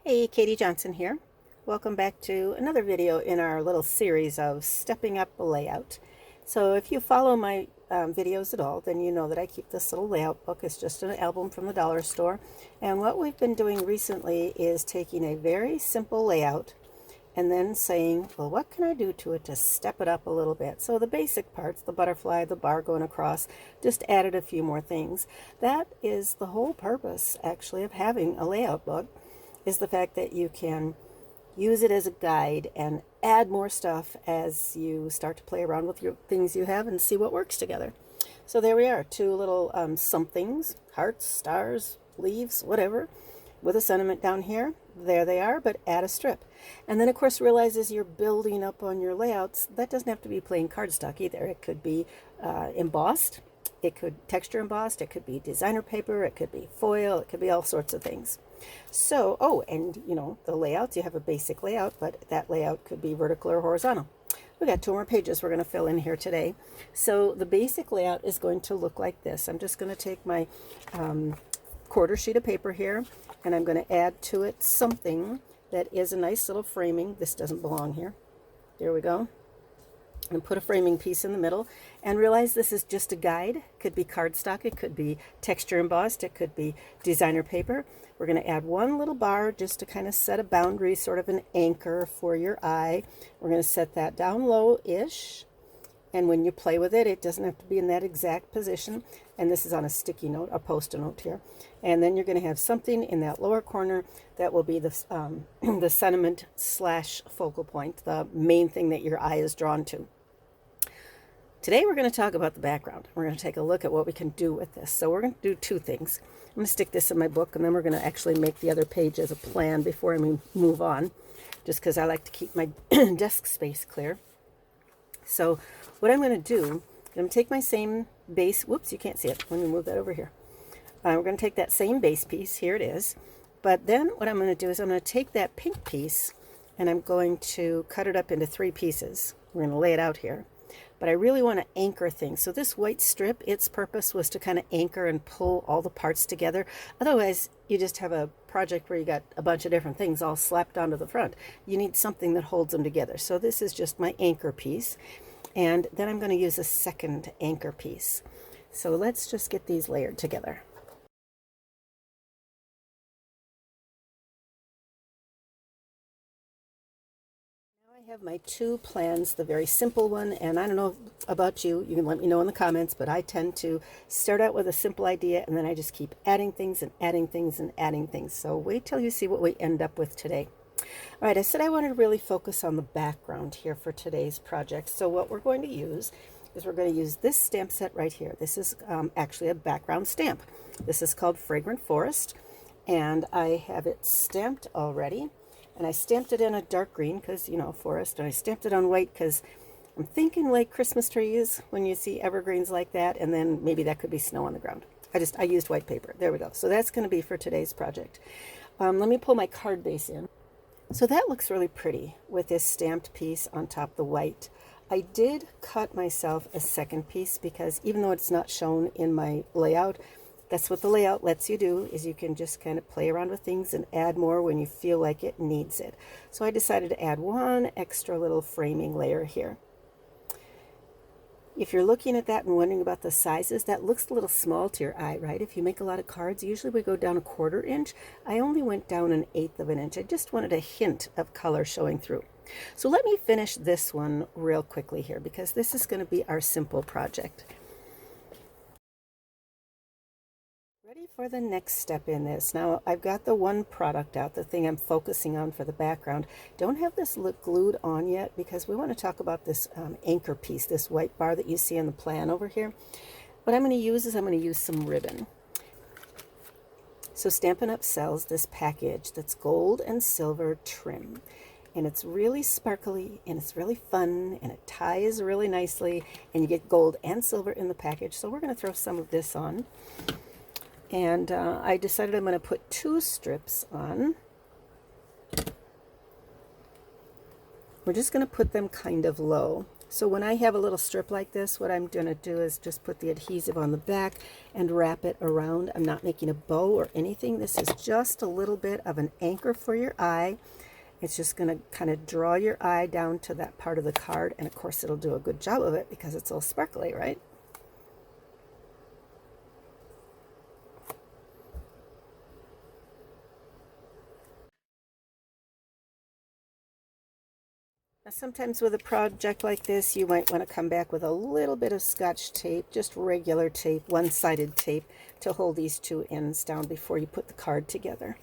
Hey, Katie Johnson here. Welcome back to another video in our little series of stepping up a layout. So if you follow my videos at all, then you know that I keep this little layout book. It's just an album from the dollar store. And what we've been doing recently is taking a very simple layout and then saying, well, what can I do to it to step it up a little bit? So the basic parts, the butterfly, the bar going across, just added a few more things. That is the whole purpose, actually, of having a layout book, is the fact that you can use it as a guide and add more stuff as you start to play around with your things you have and see what works together. So there we are, two little somethings, hearts, stars, leaves, whatever, with a sentiment down here. There they are, but add a strip. And then, of course, realize as you're building up on your layouts, that doesn't have to be plain cardstock either. It could be embossed, it could texture embossed, it could be designer paper, it could be foil, it could be all sorts of things. So, oh, and you know, the layouts, you have a basic layout, but that layout could be vertical or horizontal. We got 2 more pages we're going to fill in here today. So the basic layout is going to look like this. I'm just going to take my quarter sheet of paper here, and I'm going to add to it something that is a nice little framing. This doesn't belong here. There we go. And put a framing piece in the middle, and realize this is just a guide. It could be cardstock, it could be texture embossed, it could be designer paper. We're going to add one little bar just to kind of set a boundary, sort of an anchor for your eye. We're going to set that down low-ish, and when you play with it, it doesn't have to be in that exact position. And this is on a sticky note, a post-it note here. And then you're going to have something in that lower corner that will be the, the sentiment slash focal point, the main thing that your eye is drawn to. Today we're going to talk about the background. We're going to take a look at what we can do with this. So we're going to do 2 things. I'm going to stick this in my book, and then we're going to actually make the other page as a plan before I move on, just because I like to keep my desk space clear. So what I'm going to do, I'm going to take my same base, whoops, you can't see it. Let me move that over here. We're going to take that same base piece, here it is, but then what I'm going to do is I'm going to take that pink piece and I'm going to cut it up into 3 pieces. We're going to lay it out here. But I really want to anchor things. So this white strip, its purpose was to kind of anchor and pull all the parts together. Otherwise, you just have a project where you got a bunch of different things all slapped onto the front. You need something that holds them together. So this is just my anchor piece. And then I'm going to use a second anchor piece. So let's just get these layered together. I have my 2 plans, the very simple one, and I don't know about you, you can let me know in the comments, but I tend to start out with a simple idea and then I just keep adding things and adding things and adding things. So wait till you see what we end up with today. All right, I said I wanted to really focus on the background here for today's project. So what we're going to use is we're going to use this stamp set right here. This is actually a background stamp. This is called Fragrant Forest, and I have it stamped already. And I stamped it in a dark green because, you know, forest. And I stamped it on white because I'm thinking like Christmas trees when you see evergreens like that. And then maybe that could be snow on the ground. I used white paper. There we go. So that's going to be for today's project. Let me pull my card base in. So that looks really pretty with this stamped piece on top of the white. I did cut myself a second piece because even though it's not shown in my layout, that's what the layout lets you do, is you can just kind of play around with things and add more when you feel like it needs it. So I decided to add one extra little framing layer here. If you're looking at that and wondering about the sizes, that looks a little small to your eye, right? If you make a lot of cards, usually we go down 1/4 inch. I only went down 1/8 of an inch. I just wanted a hint of color showing through. So let me finish this one real quickly here because this is going to be our simple project. Ready for the next step in this. Now I've got the one product out, the thing I'm focusing on for the background. Don't have this look glued on yet because we want to talk about this anchor piece, this white bar that you see on the plan over here. What I'm going to use is I'm going to use some ribbon. So Stampin' Up! Sells this package that's gold and silver trim. And it's really sparkly and it's really fun and it ties really nicely and you get gold and silver in the package. So we're going to throw some of this on. And I decided I'm going to put 2 strips on. We're just going to put them kind of low. So when I have a little strip like this, what I'm going to do is just put the adhesive on the back and wrap it around. I'm not making a bow or anything. This is just a little bit of an anchor for your eye. It's just going to kind of draw your eye down to that part of the card, and of course it'll do a good job of it because it's all sparkly, right? Now, sometimes with a project like this, you might want to come back with a little bit of Scotch tape, just regular tape, one-sided tape, to hold these two ends down before you put the card together.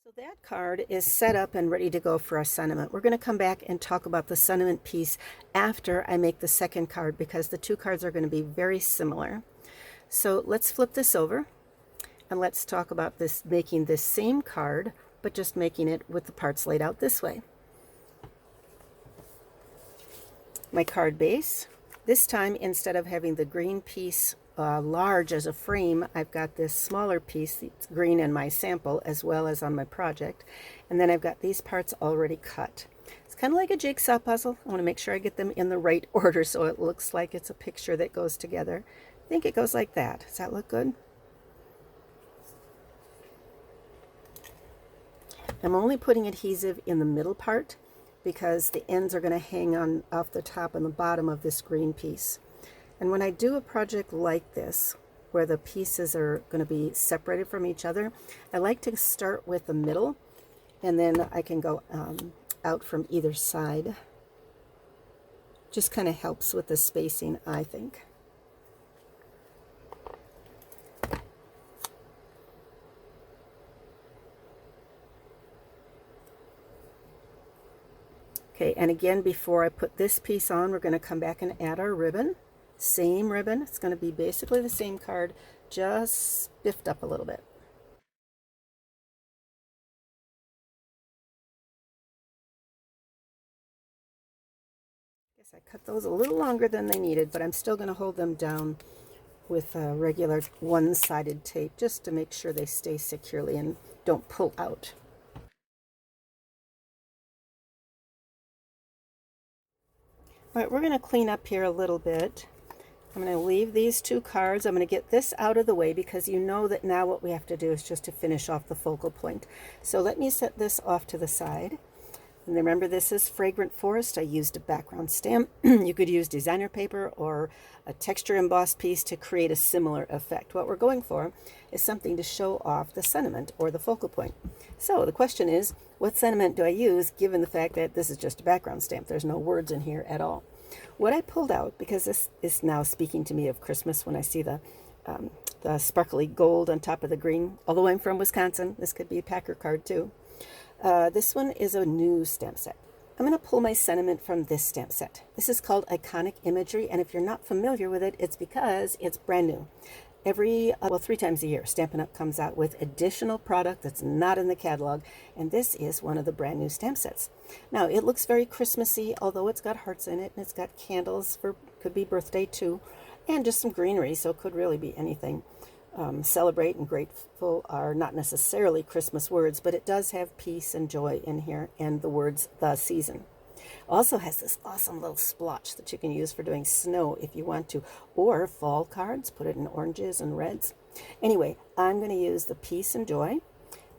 So that card is set up and ready to go for our sentiment. We're going to come back and talk about the sentiment piece after I make the second card, because the two cards are going to be very similar. So let's flip this over and let's talk about this, making this same card, but just making it with the parts laid out this way. My card base. This time, instead of having the green piece large as a frame, I've got this smaller piece, it's green in my sample as well as on my project. And then I've got these parts already cut. It's kind of like a jigsaw puzzle. I want to make sure I get them in the right order so it looks like it's a picture that goes together. I think it goes like that. Does that look good? I'm only putting adhesive in the middle part because the ends are going to hang on off the top and the bottom of this green piece. And when I do a project like this, where the pieces are going to be separated from each other, I like to start with the middle, and then I can go out from either side. Just kind of helps with the spacing, I think. Okay, and again, before I put this piece on, we're going to come back and add our ribbon. Same ribbon. It's going to be basically the same card, just spiffed up a little bit. Guess I cut those a little longer than they needed, but I'm still going to hold them down with a regular one-sided tape just to make sure they stay securely and don't pull out. All right, we're going to clean up here a little bit. I'm going to leave these two cards. I'm going to get this out of the way because you know that now what we have to do is just to finish off the focal point. So let me set this off to the side. And remember, this is Fragrant Forest. I used a background stamp. You could use designer paper or a texture embossed piece to create a similar effect. What we're going for is something to show off the sentiment or the focal point. So the question is, what sentiment do I use given the fact that this is just a background stamp? There's no words in here at all. What I pulled out, because this is now speaking to me of Christmas when I see the sparkly gold on top of the green. Although I'm from Wisconsin, this could be a Packer card too. This one is a new stamp set. I'm going to pull my sentiment from this stamp set. This is called Iconic Imagery, and if you're not familiar with it, it's because it's brand new. Every, 3 times a year, Stampin' Up! Comes out with additional product that's not in the catalog, and this is one of the brand new stamp sets. Now, it looks very Christmassy, although it's got hearts in it, and it's got candles for, could be birthday too, and just some greenery, so it could really be anything. Celebrate and grateful are not necessarily Christmas words, but it does have peace and joy in here, and the words the season. Also has this awesome little splotch that you can use for doing snow if you want to, or fall cards, put it in oranges and reds. Anyway, I'm going to use the Peace and Joy.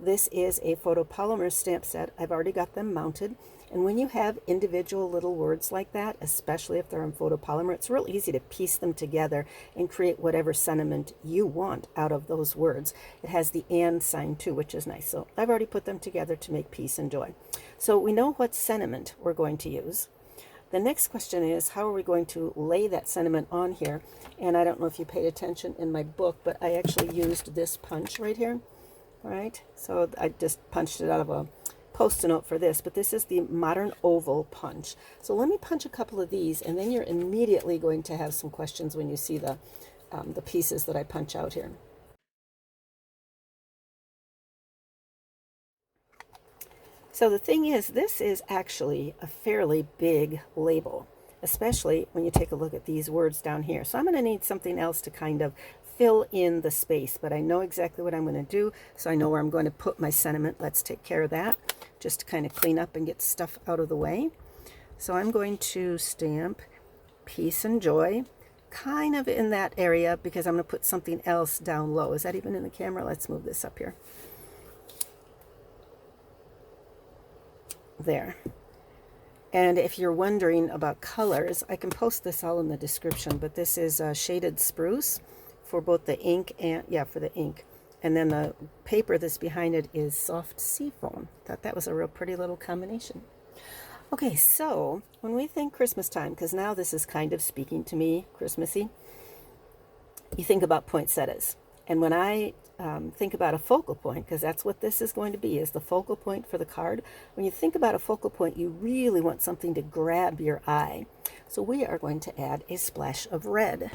This is a photopolymer stamp set. I've already got them mounted. And when you have individual little words like that, especially if they're in photopolymer, it's real easy to piece them together and create whatever sentiment you want out of those words. It has the and sign too, which is nice. So I've already put them together to make peace and joy. So we know what sentiment we're going to use. The next question is, how are we going to lay that sentiment on here? And I don't know if you paid attention in my book, but I actually used this punch right here. All right, so I just punched it out of a Post-it note for this, but this is the modern oval punch. So let me punch a couple of these, and then you're immediately going to have some questions when you see the pieces that I punch out here. So the thing is, this is actually a fairly big label, especially when you take a look at these words down here. So I'm going to need something else to kind of fill in the space, but I know exactly what I'm going to do, so I know where I'm going to put my sentiment. Let's take care of that. just to kind of clean up and get stuff out of the way. So I'm going to stamp Peace and Joy kind of in that area because I'm going to put something else down low. Is that even in the camera? Let's move this up here. There. And if you're wondering about colors, I can post this all in the description, but this is Shaded Spruce for both the ink and, yeah, for the ink. And then the paper that's behind it is Soft Seafoam. Thought that was a real pretty little combination. Okay, so when we think Christmas time, because now this is kind of speaking to me, Christmassy, you think about poinsettias. And when I think about a focal point, because that's what this is going to be, is the focal point for the card. When you think about a focal point, you really want something to grab your eye. So we are going to add a splash of red.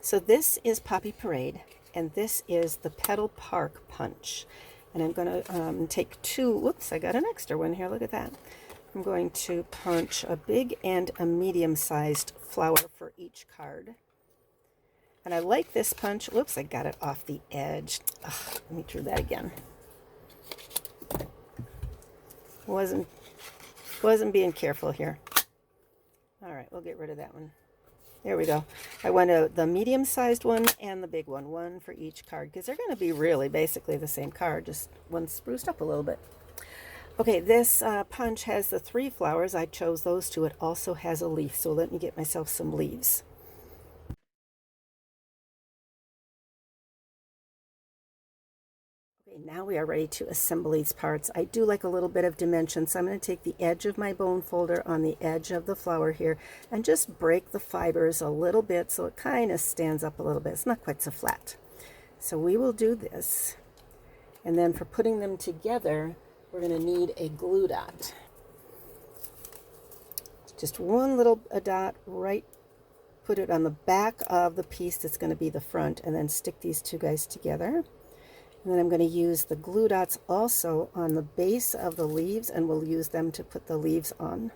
So this is Poppy Parade, and this is the Petal Park Punch. And I'm going to take two, whoops, I got an extra one here, look at that. I'm going to punch a big and a medium-sized flower for each card. And I like this punch. Whoops, I got it off the edge. Ugh, let me try that again. Wasn't being careful here. All right, we'll get rid of that one. There we go. I want the medium-sized one and the big one, one for each card, because they're going to be really basically the same card, just one spruced up a little bit. Okay, this punch has the 3 flowers. I chose those 2. It also has a leaf, so let me get myself some leaves. Okay, now we are ready to assemble these parts. I do like a little bit of dimension, so I'm going to take the edge of my bone folder on the edge of the flower here and just break the fibers a little bit so it kind of stands up a little bit. It's not quite so flat. So we will do this. And then for putting them together, we're going to need a glue dot. Just one little dot right, put it on the back of the piece that's going to be the front, and then stick these 2 guys together. And then I'm going to use the glue dots also on the base of the leaves, and we'll use them to put the leaves on.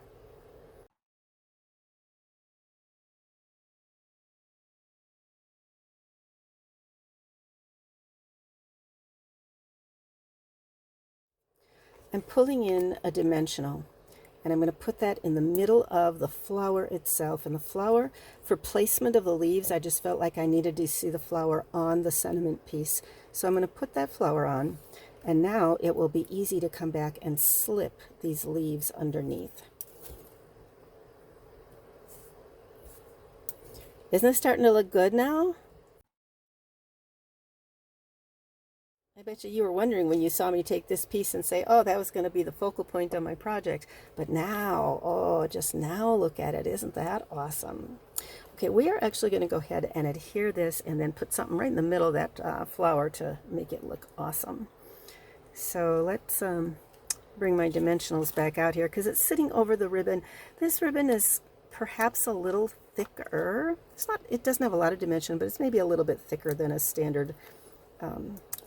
I'm pulling in a dimensional, and I'm going to put that in the middle of the flower itself. And the flower, for placement of the leaves, I just felt like I needed to see the flower on the sentiment piece. So I'm going to put that flower on, and now it will be easy to come back and slip these leaves underneath. Isn't this starting to look good now? I bet you were wondering when you saw me take this piece and say, oh, that was going to be the focal point of my project. But now, oh, just now look at it. Isn't that awesome? Okay, we are actually going to go ahead and adhere this and then put something right in the middle of that flower to make it look awesome. So let's bring my dimensionals back out here because it's sitting over the ribbon. This ribbon is perhaps a little thicker. It doesn't have a lot of dimension, but it's maybe a little bit thicker than a standard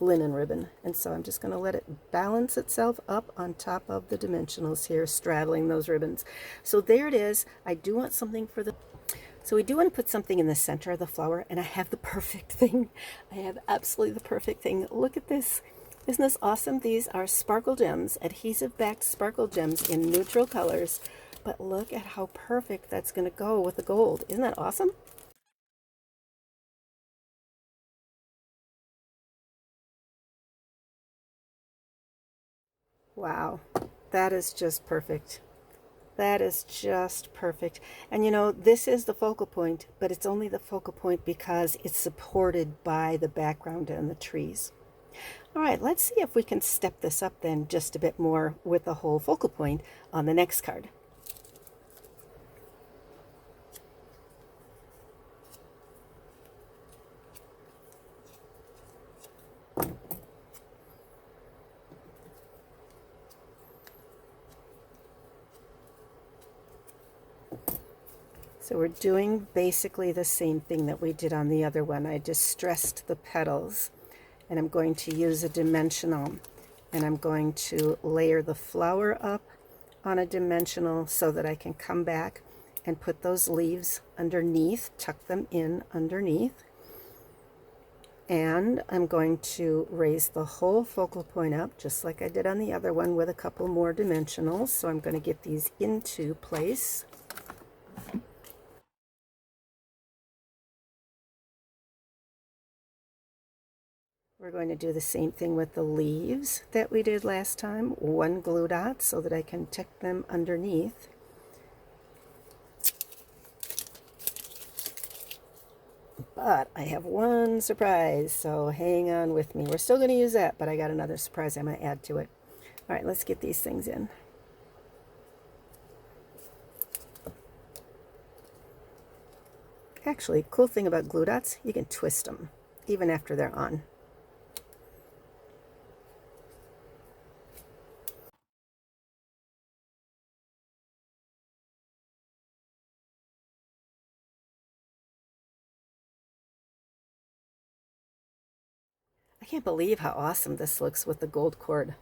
linen ribbon. And so I'm just going to let it balance itself up on top of the dimensionals here, straddling those ribbons. So there it is. I do want something for the... So we do want to put something in the center of the flower, and I have the perfect thing. I have absolutely the perfect thing. Look at this. Isn't this awesome? These are sparkle gems, adhesive-backed sparkle gems in neutral colors. But look at how perfect that's going to go with the gold. Isn't that awesome? Wow, that is just perfect. That is just perfect. And you know, this is the focal point, but it's only the focal point because it's supported by the background and the trees. All right, let's see if we can step this up then just a bit more with the whole focal point on the next card. So we're doing basically the same thing that we did on the other one. I distressed the petals, and I'm going to use a dimensional, and I'm going to layer the flower up on a dimensional so that I can come back and put those leaves underneath, tuck them in underneath. And I'm going to raise the whole focal point up, just like I did on the other one, with a couple more dimensionals. So I'm going to get these into place. We're going to do the same thing with the leaves that we did last time. One glue dot so that I can tuck them underneath. But I have one surprise, so hang on with me. We're still going to use that, but I got another surprise I'm going to add to it. All right, let's get these things in. Actually, cool thing about glue dots, you can twist them even after they're on. I can't believe how awesome this looks with the gold cord.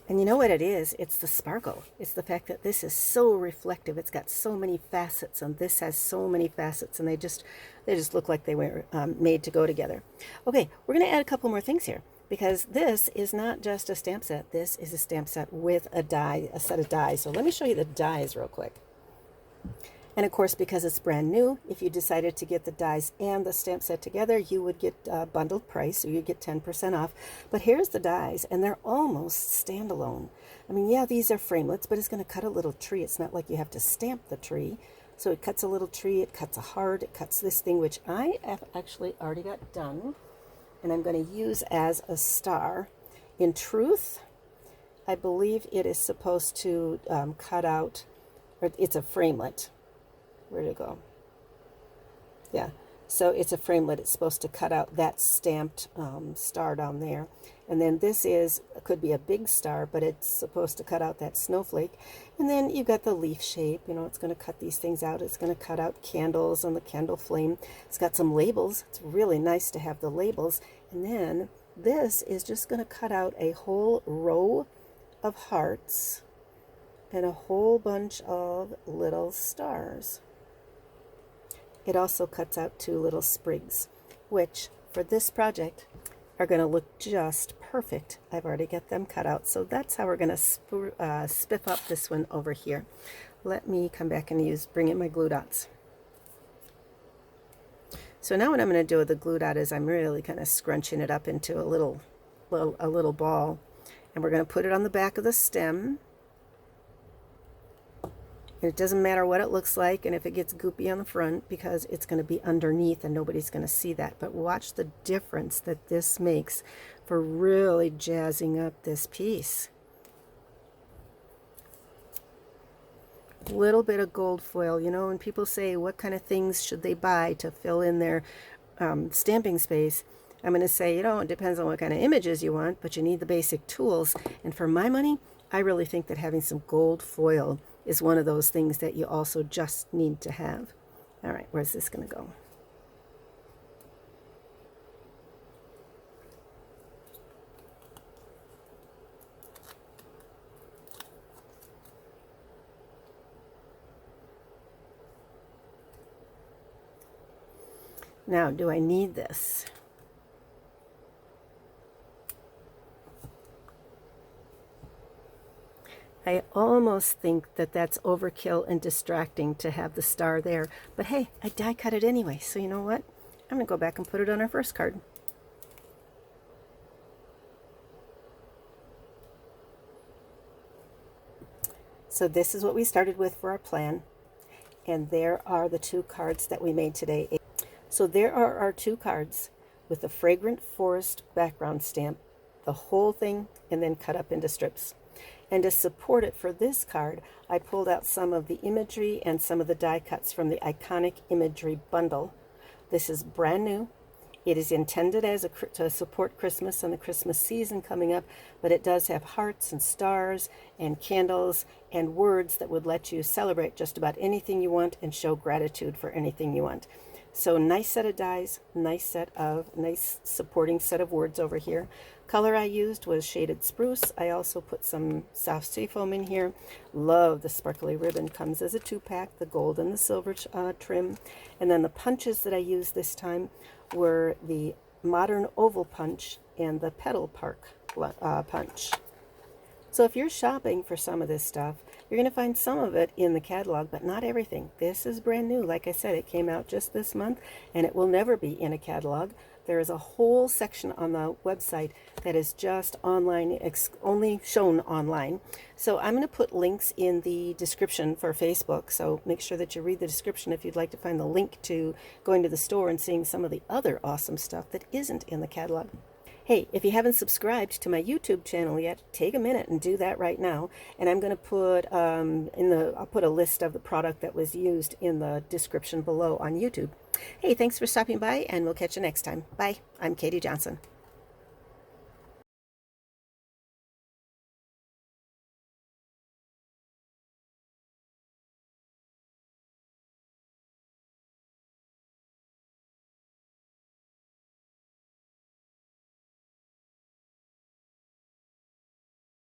And you know what it is? It's the sparkle. It's the fact that this is so reflective. It's got so many facets, and this has so many facets, and they just look like they were made to go together. Okay, we're going to add a couple more things here, because this is not just a stamp set. This is a stamp set with a die, a set of dies. So let me show you the dies real quick. And of course, because it's brand new, if you decided to get the dies and the stamp set together, you would get a bundled price, so you get 10% off. But here's the dies, and they're almost standalone. I mean, yeah, these are framelits, but it's going to cut a little tree. It's not like you have to stamp the tree. So it cuts a little tree, it cuts a heart, it cuts this thing, which I have actually already got done, and I'm going to use as a star. In truth, I believe it is supposed to cut out, or it's a framelit. Where'd it go? Yeah, so it's a framelit. It's supposed to cut out that stamped star down there. And then this could be a big star, but it's supposed to cut out that snowflake. And then you've got the leaf shape. You know, it's going to cut these things out. It's going to cut out candles and the candle flame. It's got some labels. It's really nice to have the labels. And then this is just going to cut out a whole row of hearts and a whole bunch of little stars. It also cuts out 2 little sprigs, which for this project are going to look just perfect. I've already got them cut out, so that's how we're going to spiff up this one over here. Let me come back and bring in my glue dots. So now what I'm going to do with the glue dot is I'm really kind of scrunching it up into a little ball, and we're going to put it on the back of the stem. And it doesn't matter what it looks like and if it gets goopy on the front, because it's going to be underneath and nobody's going to see that. But watch the difference that this makes for really jazzing up this piece. A little bit of gold foil, you know, when people say what kind of things should they buy to fill in their stamping space, I'm going to say, you know, it depends on what kind of images you want, but you need the basic tools. And for my money, I really think that having some gold foil is one of those things that you also just need to have. All right, where's this going to go? Now, do I need this? I almost think that that's overkill and distracting to have the star there. But hey, I die cut it anyway, so you know what? I'm going to go back and put it on our first card. So this is what we started with for our plan. And there are the 2 cards that we made today. So there are our 2 cards with the Fragrant Forest background stamp, the whole thing, and then cut up into strips. And to support it for this card, I pulled out some of the imagery and some of the die cuts from the Iconic Imagery bundle. This is brand new. It is intended to support Christmas and the Christmas season coming up, but it does have hearts and stars and candles and words that would let you celebrate just about anything you want and show gratitude for anything you want. So nice set of dies, nice supporting set of words over here. Color I used was Shaded Spruce. I also put some soft seafoam in here. Love the sparkly ribbon. Comes as a 2-pack, the gold and the silver trim. And then the punches that I used this time were the Modern Oval Punch and the Petal Park punch. So if you're shopping for some of this stuff, you're going to find some of it in the catalog, but not everything. This is brand new. Like I said, it came out just this month, and it will never be in a catalog. There is a whole section on the website that is just online, only shown online. So I'm going to put links in the description for Facebook, so make sure that you read the description if you'd like to find the link to going to the store and seeing some of the other awesome stuff that isn't in the catalog. Hey, if you haven't subscribed to my YouTube channel yet, take a minute and do that right now. And I'm going to put I'll put a list of the product that was used in the description below on YouTube. Hey, thanks for stopping by, and we'll catch you next time. Bye. I'm Katie Johnson.